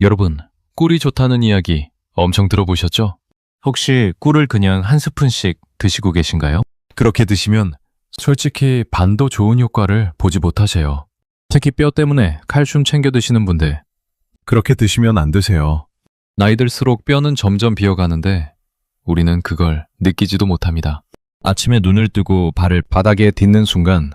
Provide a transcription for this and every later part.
여러분, 꿀이 좋다는 이야기 엄청 들어보셨죠? 혹시 꿀을 그냥 한 스푼씩 드시고 계신가요? 그렇게 드시면 솔직히 반도 좋은 효과를 보지 못하세요. 특히 뼈 때문에 칼슘 챙겨 드시는 분들, 그렇게 드시면 안 되세요. 나이 들수록 뼈는 점점 비어가는데 우리는 그걸 느끼지도 못합니다. 아침에 눈을 뜨고 발을 바닥에 딛는 순간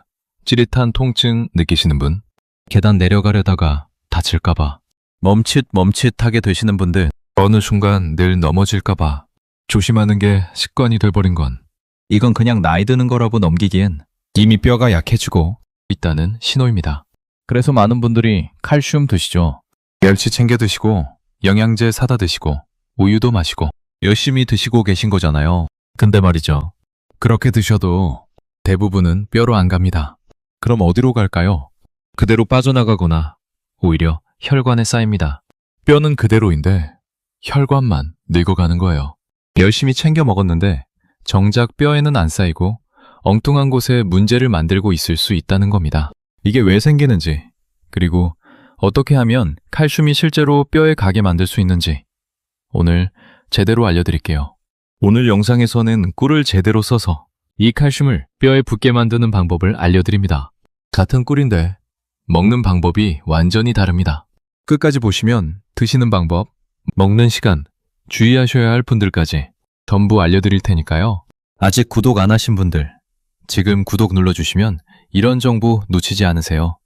찌릿한 통증 느끼시는 분, 계단 내려가려다가 다칠까봐 멈칫멈칫하게 되시는 분들, 어느 순간 늘 넘어질까봐 조심하는 게 습관이 돼버린 건, 이건 그냥 나이 드는 거라고 넘기기엔 이미 뼈가 약해지고 있다는 신호입니다. 그래서 많은 분들이 칼슘 드시죠. 멸치 챙겨 드시고 영양제 사다 드시고 우유도 마시고 열심히 드시고 계신 거잖아요. 근데 말이죠, 그렇게 드셔도 대부분은 뼈로 안 갑니다. 그럼 어디로 갈까요? 그대로 빠져나가거나 오히려 혈관에 쌓입니다. 뼈는 그대로인데 혈관만 늙어가는 거예요. 열심히 챙겨 먹었는데 정작 뼈에는 안 쌓이고 엉뚱한 곳에 문제를 만들고 있을 수 있다는 겁니다. 이게 왜 생기는지, 그리고 어떻게 하면 칼슘이 실제로 뼈에 가게 만들 수 있는지 오늘 제대로 알려드릴게요. 오늘 영상에서는 꿀을 제대로 써서 이 칼슘을 뼈에 붙게 만드는 방법을 알려드립니다. 같은 꿀인데 먹는 방법이 완전히 다릅니다. 끝까지 보시면 드시는 방법, 먹는 시간, 주의하셔야 할 분들까지 전부 알려드릴 테니까요. 아직 구독 안 하신 분들, 지금 구독 눌러주시면 이런 정보 놓치지 않으세요.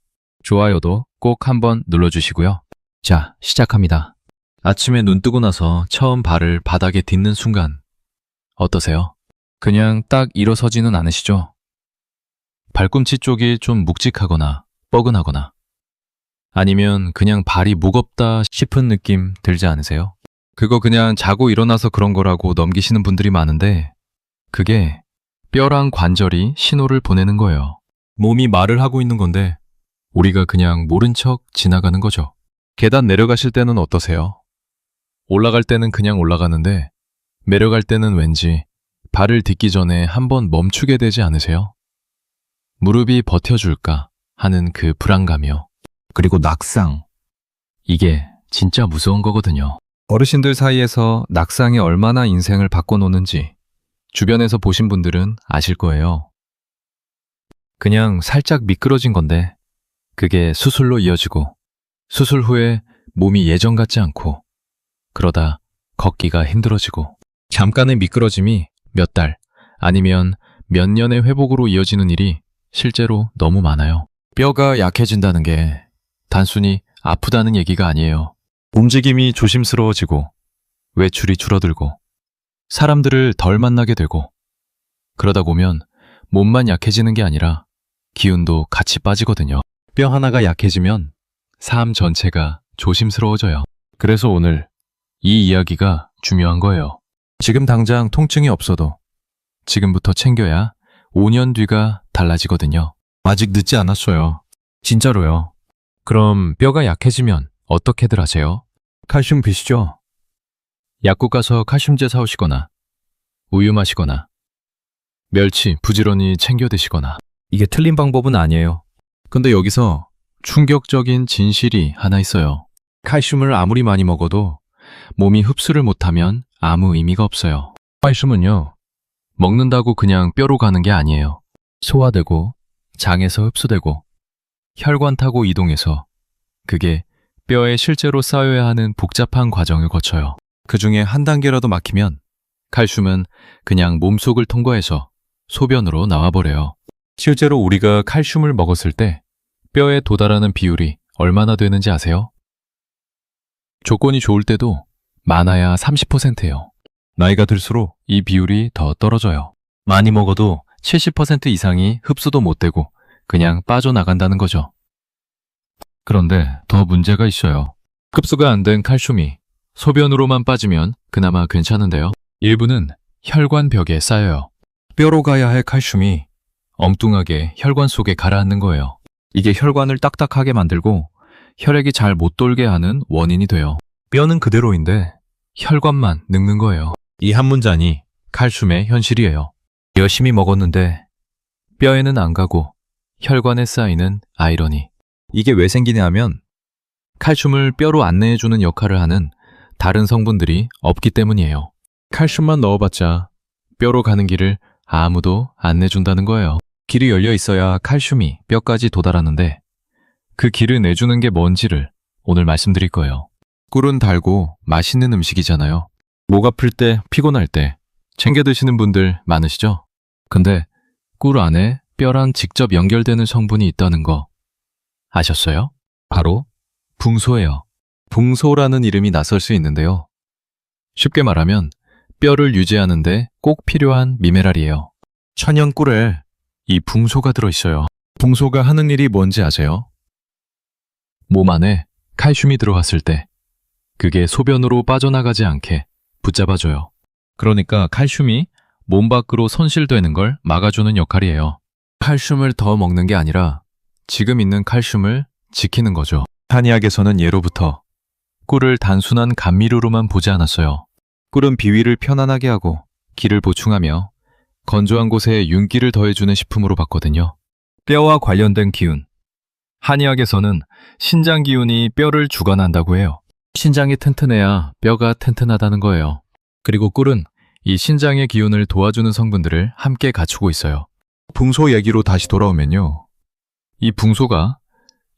좋아요도 꼭 한번 눌러주시고요. 자, 시작합니다. 아침에 눈 뜨고 나서 처음 발을 바닥에 딛는 순간 어떠세요? 그냥 딱 일어서지는 않으시죠? 발꿈치 쪽이 좀 묵직하거나 뻐근하거나, 아니면 그냥 발이 무겁다 싶은 느낌 들지 않으세요? 그거 그냥 자고 일어나서 그런 거라고 넘기시는 분들이 많은데, 그게 뼈랑 관절이 신호를 보내는 거예요. 몸이 말을 하고 있는 건데 우리가 그냥 모른 척 지나가는 거죠. 계단 내려가실 때는 어떠세요? 올라갈 때는 그냥 올라가는데 내려갈 때는 왠지 발을 딛기 전에 한번 멈추게 되지 않으세요? 무릎이 버텨줄까 하는 그 불안감이요. 그리고 낙상. 이게 진짜 무서운 거거든요. 어르신들 사이에서 낙상이 얼마나 인생을 바꿔놓는지 주변에서 보신 분들은 아실 거예요. 그냥 살짝 미끄러진 건데 그게 수술로 이어지고 수술 후에 몸이 예전 같지 않고, 그러다 걷기가 힘들어지고, 잠깐의 미끄러짐이 몇 달 아니면 몇 년의 회복으로 이어지는 일이 실제로 너무 많아요. 뼈가 약해진다는 게 단순히 아프다는 얘기가 아니에요. 움직임이 조심스러워지고 외출이 줄어들고 사람들을 덜 만나게 되고, 그러다 보면 몸만 약해지는 게 아니라 기운도 같이 빠지거든요. 뼈 하나가 약해지면 삶 전체가 조심스러워져요. 그래서 오늘 이 이야기가 중요한 거예요. 지금 당장 통증이 없어도 지금부터 챙겨야 5년 뒤가 달라지거든요. 아직 늦지 않았어요. 진짜로요. 그럼 뼈가 약해지면 어떻게들 하세요? 칼슘 비시죠? 약국 가서 칼슘제 사오시거나 우유 마시거나 멸치 부지런히 챙겨 드시거나. 이게 틀린 방법은 아니에요. 근데 여기서 충격적인 진실이 하나 있어요. 칼슘을 아무리 많이 먹어도 몸이 흡수를 못하면 아무 의미가 없어요. 칼슘은요, 먹는다고 그냥 뼈로 가는 게 아니에요. 소화되고 장에서 흡수되고 혈관 타고 이동해서 그게 뼈에 실제로 쌓여야 하는 복잡한 과정을 거쳐요. 그 중에 한 단계라도 막히면 칼슘은 그냥 몸속을 통과해서 소변으로 나와버려요. 실제로 우리가 칼슘을 먹었을 때 뼈에 도달하는 비율이 얼마나 되는지 아세요? 조건이 좋을 때도 많아야 30%예요. 나이가 들수록 이 비율이 더 떨어져요. 많이 먹어도 70% 이상이 흡수도 못 되고 그냥 빠져나간다는 거죠. 그런데 더 문제가 있어요. 흡수가 안 된 칼슘이 소변으로만 빠지면 그나마 괜찮은데요. 일부는 혈관 벽에 쌓여요. 뼈로 가야 할 칼슘이 엉뚱하게 혈관 속에 가라앉는 거예요. 이게 혈관을 딱딱하게 만들고 혈액이 잘 못 돌게 하는 원인이 돼요. 뼈는 그대로인데 혈관만 늙는 거예요. 이 한 문장이 칼슘의 현실이에요. 열심히 먹었는데 뼈에는 안 가고 혈관에 쌓이는 아이러니. 이게 왜 생기냐 하면 칼슘을 뼈로 안내해주는 역할을 하는 다른 성분들이 없기 때문이에요. 칼슘만 넣어봤자 뼈로 가는 길을 아무도 안 내준다는 거예요. 길이 열려 있어야 칼슘이 뼈까지 도달하는데 그 길을 내주는 게 뭔지를 오늘 말씀드릴 거예요. 꿀은 달고 맛있는 음식이잖아요. 목 아플 때, 피곤할 때 챙겨 드시는 분들 많으시죠? 근데 꿀 안에 뼈랑 직접 연결되는 성분이 있다는 거 아셨어요? 바로 붕소예요. 붕소라는 이름이 낯설 수 있는데요. 쉽게 말하면 뼈를 유지하는데 꼭 필요한 미네랄이에요. 천연 꿀에 이 붕소가 들어있어요. 붕소가 하는 일이 뭔지 아세요? 몸 안에 칼슘이 들어갔을 때 그게 소변으로 빠져나가지 않게 붙잡아줘요. 그러니까 칼슘이 몸 밖으로 손실되는 걸 막아주는 역할이에요. 칼슘을 더 먹는 게 아니라 지금 있는 칼슘을 지키는 거죠. 한의학에서는 예로부터 꿀을 단순한 감미료로만 보지 않았어요. 꿀은 비위를 편안하게 하고 기를 보충하며 건조한 곳에 윤기를 더해주는 식품으로 봤거든요. 뼈와 관련된 기운. 한의학에서는 신장 기운이 뼈를 주관한다고 해요. 신장이 튼튼해야 뼈가 튼튼하다는 거예요. 그리고 꿀은 이 신장의 기운을 도와주는 성분들을 함께 갖추고 있어요. 붕소 얘기로 다시 돌아오면요. 이 붕소가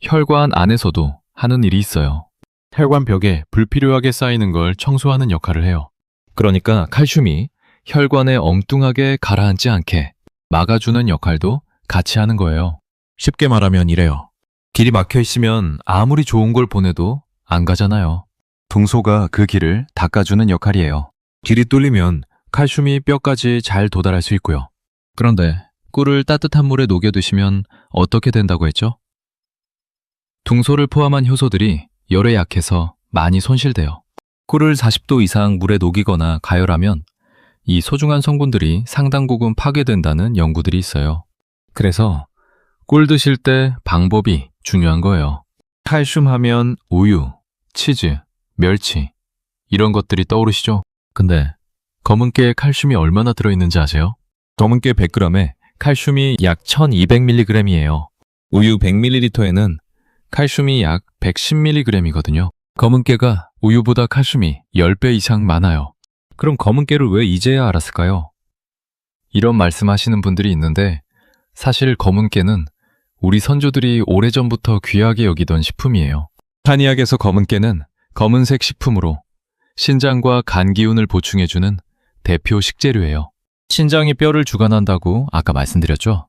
혈관 안에서도 하는 일이 있어요. 혈관 벽에 불필요하게 쌓이는 걸 청소하는 역할을 해요. 그러니까 칼슘이 혈관에 엉뚱하게 가라앉지 않게 막아주는 역할도 같이 하는 거예요. 쉽게 말하면 이래요. 길이 막혀 있으면 아무리 좋은 걸 보내도 안 가잖아요. 붕소가 그 길을 닦아주는 역할이에요. 길이 뚫리면 칼슘이 뼈까지 잘 도달할 수 있고요. 그런데 꿀을 따뜻한 물에 녹여 드시면 어떻게 된다고 했죠? 둥소를 포함한 효소들이 열에 약해서 많이 손실돼요. 꿀을 40도 이상 물에 녹이거나 가열하면 이 소중한 성분들이 상당 부분 파괴된다는 연구들이 있어요. 그래서 꿀 드실 때 방법이 중요한 거예요. 칼슘 하면 우유, 치즈, 멸치 이런 것들이 떠오르시죠? 근데 검은 깨에 칼슘이 얼마나 들어있는지 아세요? 검은 깨 100g에 칼슘이 약 1200mg이에요. 우유 100ml에는 칼슘이 약 110mg이거든요. 검은 깨가 우유보다 칼슘이 10배 이상 많아요. 그럼 검은 깨를 왜 이제야 알았을까요? 이런 말씀하시는 분들이 있는데 사실 검은 깨는 우리 선조들이 오래전부터 귀하게 여기던 식품이에요. 한의학에서 검은 깨는 검은색 식품으로 신장과 간 기운을 보충해주는 대표 식재료예요. 신장이 뼈를 주관한다고 아까 말씀드렸죠?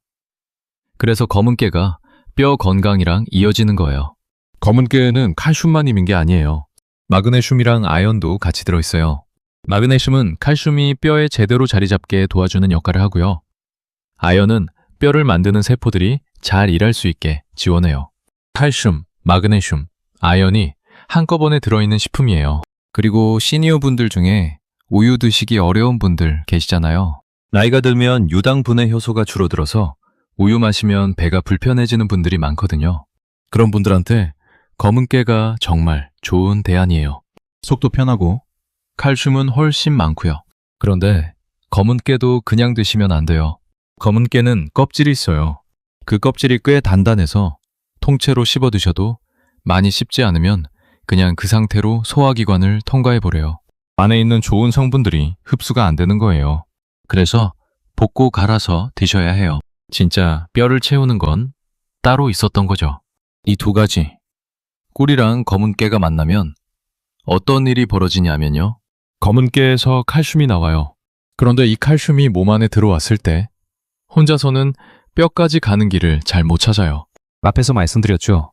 그래서 검은 깨가 뼈 건강이랑 이어지는 거예요. 검은 깨에는 칼슘만 있는 게 아니에요. 마그네슘이랑 아연도 같이 들어있어요. 마그네슘은 칼슘이 뼈에 제대로 자리 잡게 도와주는 역할을 하고요. 아연은 뼈를 만드는 세포들이 잘 일할 수 있게 지원해요. 칼슘, 마그네슘, 아연이 한꺼번에 들어있는 식품이에요. 그리고 시니어 분들 중에 우유 드시기 어려운 분들 계시잖아요. 나이가 들면 유당 분해 효소가 줄어들어서 우유 마시면 배가 불편해지는 분들이 많거든요. 그런 분들한테 검은 깨가 정말 좋은 대안이에요. 속도 편하고 칼슘은 훨씬 많고요. 그런데 검은 깨도 그냥 드시면 안 돼요. 검은 깨는 껍질이 있어요. 그 껍질이 꽤 단단해서 통째로 씹어 드셔도 많이 씹지 않으면 그냥 그 상태로 소화기관을 통과해버려요. 안에 있는 좋은 성분들이 흡수가 안 되는 거예요. 그래서 볶고 갈아서 드셔야 해요. 진짜 뼈를 채우는 건 따로 있었던 거죠. 이 두 가지, 꿀이랑 검은 깨가 만나면 어떤 일이 벌어지냐면요. 검은 깨에서 칼슘이 나와요. 그런데 이 칼슘이 몸 안에 들어왔을 때 혼자서는 뼈까지 가는 길을 잘 못 찾아요. 앞에서 말씀드렸죠.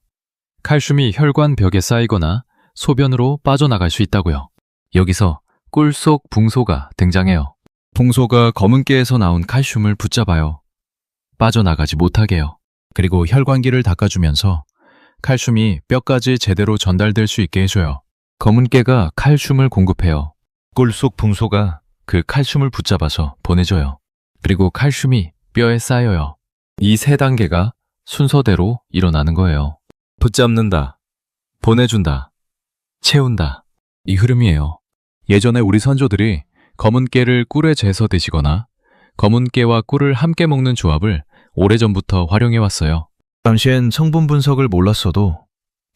칼슘이 혈관 벽에 쌓이거나 소변으로 빠져나갈 수 있다고요. 여기서 꿀 속 붕소가 등장해요. 붕소가 검은 깨에서 나온 칼슘을 붙잡아요. 빠져나가지 못하게 해요. 그리고 혈관기를 닦아주면서 칼슘이 뼈까지 제대로 전달될 수 있게 해줘요. 검은 깨가 칼슘을 공급해요. 꿀 속 붕소가 그 칼슘을 붙잡아서 보내줘요. 그리고 칼슘이 뼈에 쌓여요. 이 세 단계가 순서대로 일어나는 거예요. 붙잡는다, 보내준다, 채운다. 이 흐름이에요. 예전에 우리 선조들이 검은 깨를 꿀에 재서 드시거나 검은 깨와 꿀을 함께 먹는 조합을 오래전부터 활용해왔어요. 당시엔 성분 분석을 몰랐어도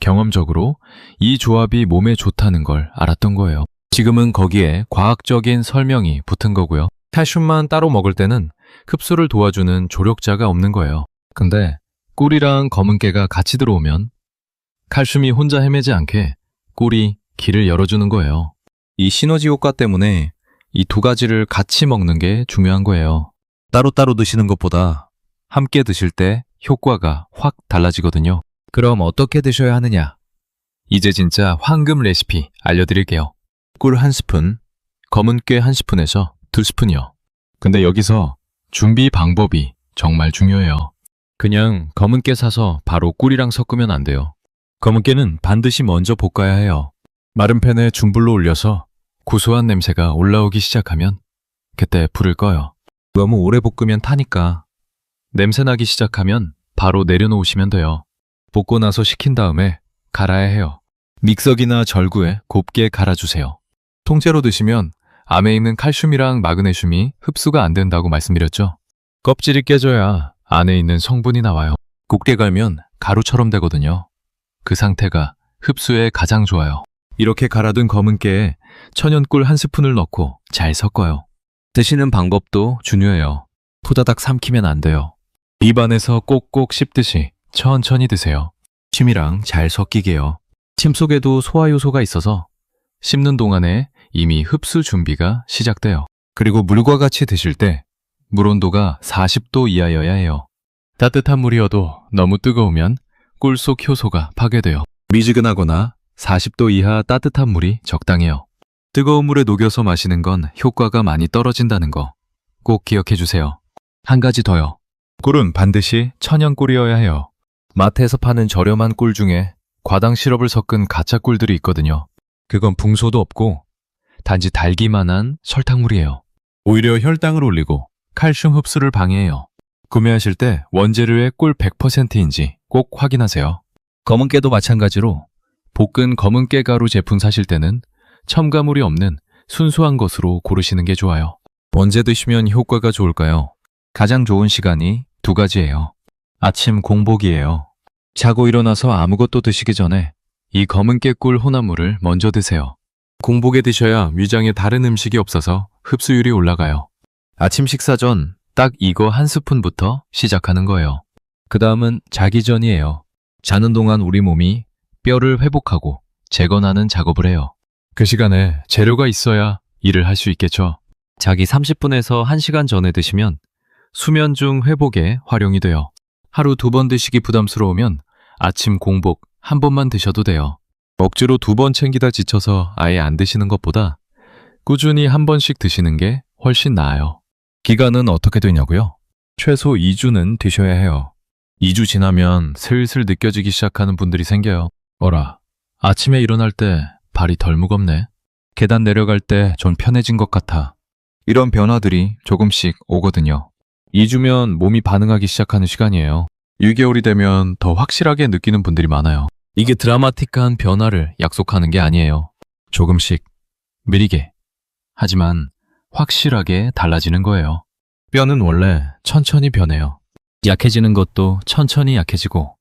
경험적으로 이 조합이 몸에 좋다는 걸 알았던 거예요. 지금은 거기에 과학적인 설명이 붙은 거고요. 칼슘만 따로 먹을 때는 흡수를 도와주는 조력자가 없는 거예요. 근데 꿀이랑 검은깨가 같이 들어오면 칼슘이 혼자 헤매지 않게 꿀이 길을 열어주는 거예요. 이 시너지 효과 때문에 이 두 가지를 같이 먹는 게 중요한 거예요. 따로따로 드시는 것보다 함께 드실 때 효과가 확 달라지거든요. 그럼 어떻게 드셔야 하느냐? 이제 진짜 황금 레시피 알려드릴게요. 꿀 1스푼, 검은깨 1스푼에서 2스푼이요. 근데 여기서 준비 방법이 정말 중요해요. 그냥 검은깨 사서 바로 꿀이랑 섞으면 안 돼요. 검은깨는 반드시 먼저 볶아야 해요. 마른 팬에 중불로 올려서 고소한 냄새가 올라오기 시작하면 그때 불을 꺼요. 너무 오래 볶으면 타니까 냄새 나기 시작하면 바로 내려놓으시면 돼요. 볶고 나서 식힌 다음에 갈아야 해요. 믹서기나 절구에 곱게 갈아주세요. 통째로 드시면 암에 있는 칼슘이랑 마그네슘이 흡수가 안 된다고 말씀드렸죠. 껍질이 깨져야 안에 있는 성분이 나와요. 곱게 갈면 가루처럼 되거든요. 그 상태가 흡수에 가장 좋아요. 이렇게 갈아둔 검은깨에 천연꿀 1스푼을 넣고 잘 섞어요. 드시는 방법도 중요해요. 토다닥 삼키면 안 돼요. 입안에서 꼭꼭 씹듯이 천천히 드세요. 침이랑 잘 섞이게요. 침 속에도 소화효소가 있어서 씹는 동안에 이미 흡수 준비가 시작돼요. 그리고 물과 같이 드실 때 물 온도가 40도 이하여야 해요. 따뜻한 물이어도 너무 뜨거우면 꿀 속 효소가 파괴돼요. 미지근하거나 40도 이하 따뜻한 물이 적당해요. 뜨거운 물에 녹여서 마시는 건 효과가 많이 떨어진다는 거 꼭 기억해 주세요. 한 가지 더요. 꿀은 반드시 천연 꿀이어야 해요. 마트에서 파는 저렴한 꿀 중에 과당 시럽을 섞은 가짜 꿀들이 있거든요. 그건 붕소도 없고 단지 달기만 한 설탕물이에요. 오히려 혈당을 올리고 칼슘 흡수를 방해해요. 구매하실 때 원재료의 꿀 100%인지 꼭 확인하세요. 검은깨도 마찬가지로 볶은 검은깨 가루 제품 사실 때는 첨가물이 없는 순수한 것으로 고르시는 게 좋아요. 언제 드시면 효과가 좋을까요? 가장 좋은 시간이 두 가지예요. 아침 공복이에요. 자고 일어나서 아무것도 드시기 전에 이 검은깨 꿀 혼합물을 먼저 드세요. 공복에 드셔야 위장에 다른 음식이 없어서 흡수율이 올라가요. 아침 식사 전 딱 이거 1스푼부터 시작하는 거예요. 그 다음은 자기 전이에요. 자는 동안 우리 몸이 뼈를 회복하고 재건하는 작업을 해요. 그 시간에 재료가 있어야 일을 할 수 있겠죠. 자기 30분에서 1시간 전에 드시면 수면 중 회복에 활용이 돼요. 하루 2번 드시기 부담스러우면 아침 공복 1번만 드셔도 돼요. 억지로 2번 챙기다 지쳐서 아예 안 드시는 것보다 꾸준히 1번씩 드시는 게 훨씬 나아요. 기간은 어떻게 되냐고요? 최소 2주는 드셔야 해요. 2주 지나면 슬슬 느껴지기 시작하는 분들이 생겨요. 어라, 아침에 일어날 때 발이 덜 무겁네. 계단 내려갈 때 좀 편해진 것 같아. 이런 변화들이 조금씩 오거든요. 2주면 몸이 반응하기 시작하는 시간이에요. 6개월이 되면 더 확실하게 느끼는 분들이 많아요. 이게 드라마틱한 변화를 약속하는 게 아니에요. 조금씩, 느리게. 하지만 확실하게 달라지는 거예요. 뼈는 원래 천천히 변해요. 약해지는 것도 천천히 약해지고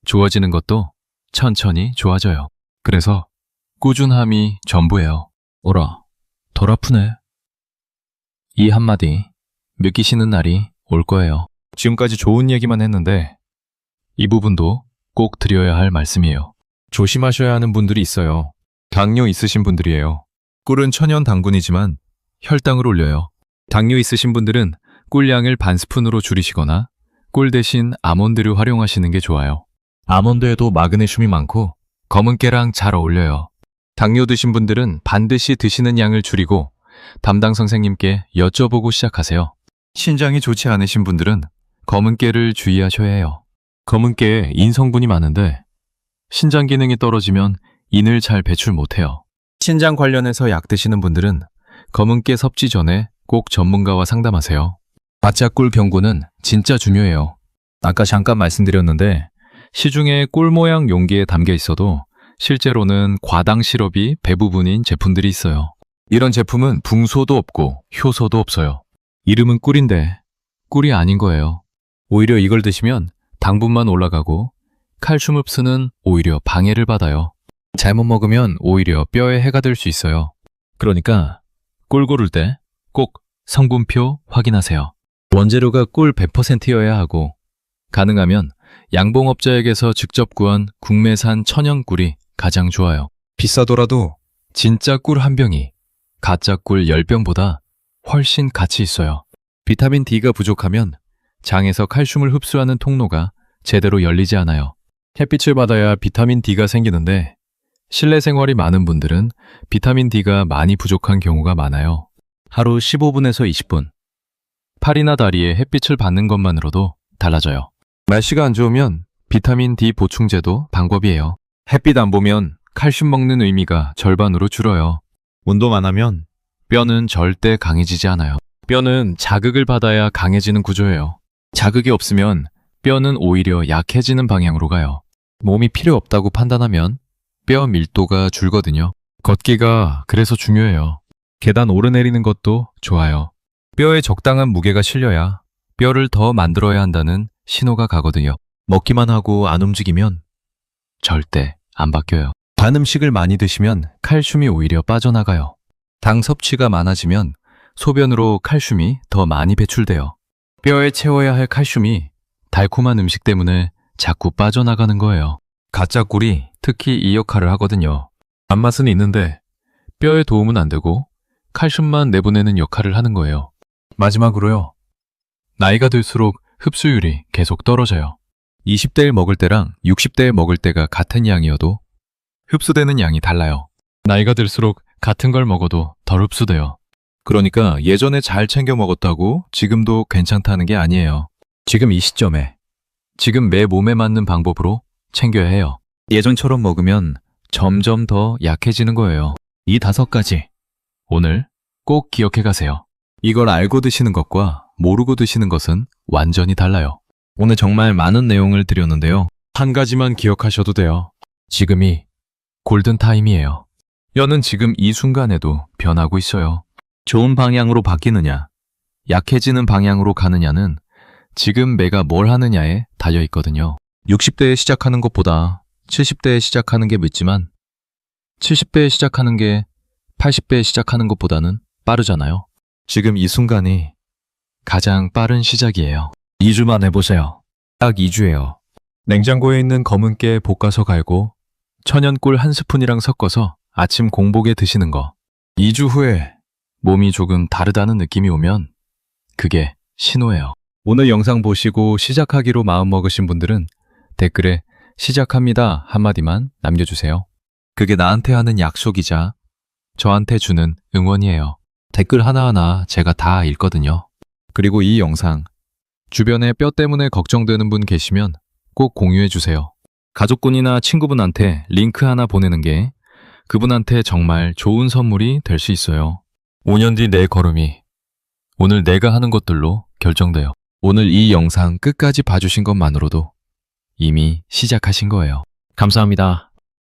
좋아지는 것도 천천히 좋아져요. 그래서 꾸준함이 전부예요. 오라, 덜 아프네. 이 한마디 느끼시는 날이 올 거예요. 지금까지 좋은 얘기만 했는데 이 부분도 꼭 드려야 할 말씀이에요. 조심하셔야 하는 분들이 있어요. 당뇨 있으신 분들이에요. 꿀은 천연 당분이지만 혈당을 올려요. 당뇨 있으신 분들은 꿀량을 반 스푼으로 줄이시거나 꿀 대신 아몬드를 활용하시는 게 좋아요. 아몬드에도 마그네슘이 많고 검은깨랑 잘 어울려요. 당뇨 드신 분들은 반드시 드시는 양을 줄이고 담당 선생님께 여쭤보고 시작하세요. 신장이 좋지 않으신 분들은 검은깨를 주의하셔야 해요. 검은깨에 인 성분이 많은데 신장 기능이 떨어지면 인을 잘 배출 못해요. 신장 관련해서 약 드시는 분들은 검은깨 섭취 전에 꼭 전문가와 상담하세요. 바짝꿀 경구는 진짜 중요해요. 아까 잠깐 말씀드렸는데 시중에 꿀 모양 용기에 담겨 있어도 실제로는 과당 시럽이 배부분인 제품들이 있어요. 이런 제품은 붕소도 없고 효소도 없어요. 이름은 꿀인데 꿀이 아닌 거예요. 오히려 이걸 드시면 당분만 올라가고 칼슘 흡수는 오히려 방해를 받아요. 잘못 먹으면 오히려 뼈에 해가 될 수 있어요. 그러니까 꿀 고를 때 꼭 성분표 확인하세요. 원재료가 꿀 100%여야 하고 가능하면 양봉업자에게서 직접 구한 국내산 천연 꿀이 가장 좋아요. 비싸더라도 진짜 꿀 한 병이 가짜 꿀 10병보다 훨씬 가치 있어요. 비타민 D가 부족하면 장에서 칼슘을 흡수하는 통로가 제대로 열리지 않아요. 햇빛을 받아야 비타민 D가 생기는데 실내 생활이 많은 분들은 비타민 D가 많이 부족한 경우가 많아요. 하루 15분에서 20분. 팔이나 다리에 햇빛을 받는 것만으로도 달라져요. 날씨가 안 좋으면 비타민 D 보충제도 방법이에요. 햇빛 안 보면 칼슘 먹는 의미가 절반으로 줄어요. 운동 안 하면 뼈는 절대 강해지지 않아요. 뼈는 자극을 받아야 강해지는 구조예요. 자극이 없으면 뼈는 오히려 약해지는 방향으로 가요. 몸이 필요 없다고 판단하면 뼈 밀도가 줄거든요. 걷기가 그래서 중요해요. 계단 오르내리는 것도 좋아요. 뼈에 적당한 무게가 실려야 뼈를 더 만들어야 한다는 신호가 가거든요. 먹기만 하고 안 움직이면 절대 안 바뀌어요. 단 음식을 많이 드시면 칼슘이 오히려 빠져나가요. 당 섭취가 많아지면 소변으로 칼슘이 더 많이 배출돼요. 뼈에 채워야 할 칼슘이 달콤한 음식 때문에 자꾸 빠져나가는 거예요. 가짜 꿀이 특히 이 역할을 하거든요. 단맛은 있는데 뼈에 도움은 안 되고 칼슘만 내보내는 역할을 하는 거예요. 마지막으로요. 나이가 들수록 흡수율이 계속 떨어져요. 20대에 먹을 때랑 60대에 먹을 때가 같은 양이어도 흡수되는 양이 달라요. 나이가 들수록 같은 걸 먹어도 덜 흡수돼요. 그러니까 예전에 잘 챙겨 먹었다고 지금도 괜찮다는 게 아니에요. 지금 이 시점에, 지금 내 몸에 맞는 방법으로 챙겨야 해요. 예전처럼 먹으면 점점 더 약해지는 거예요. 이 5가지 오늘 꼭 기억해 가세요. 이걸 알고 드시는 것과 모르고 드시는 것은 완전히 달라요. 오늘 정말 많은 내용을 드렸는데요. 한 가지만 기억하셔도 돼요. 지금이 골든타임이에요. 뼈는 지금 이 순간에도 변하고 있어요. 좋은 방향으로 바뀌느냐, 약해지는 방향으로 가느냐는 지금 내가 뭘 하느냐에 달려 있거든요. 60대에 시작하는 것보다 70대에 시작하는 게 늦지만 70대에 시작하는 게 80대에 시작하는 것보다는 빠르잖아요. 지금 이 순간이 가장 빠른 시작이에요. 2주만 해보세요. 딱 2주예요. 냉장고에 있는 검은 깨 볶아서 갈고 천연꿀 1스푼이랑 섞어서 아침 공복에 드시는 거. 2주 후에 몸이 조금 다르다는 느낌이 오면 그게 신호예요. 오늘 영상 보시고 시작하기로 마음먹으신 분들은 댓글에 시작합니다 한마디만 남겨주세요. 그게 나한테 하는 약속이자 저한테 주는 응원이에요. 댓글 하나하나 제가 다 읽거든요. 그리고 이 영상 주변에 뼈 때문에 걱정되는 분 계시면 꼭 공유해주세요. 가족분이나 친구분한테 링크 하나 보내는 게 그분한테 정말 좋은 선물이 될 수 있어요. 5년 뒤 내 걸음이 오늘 내가 하는 것들로 결정돼요. 오늘 이 영상 끝까지 봐주신 것만으로도 이미 시작하신 거예요. 감사합니다.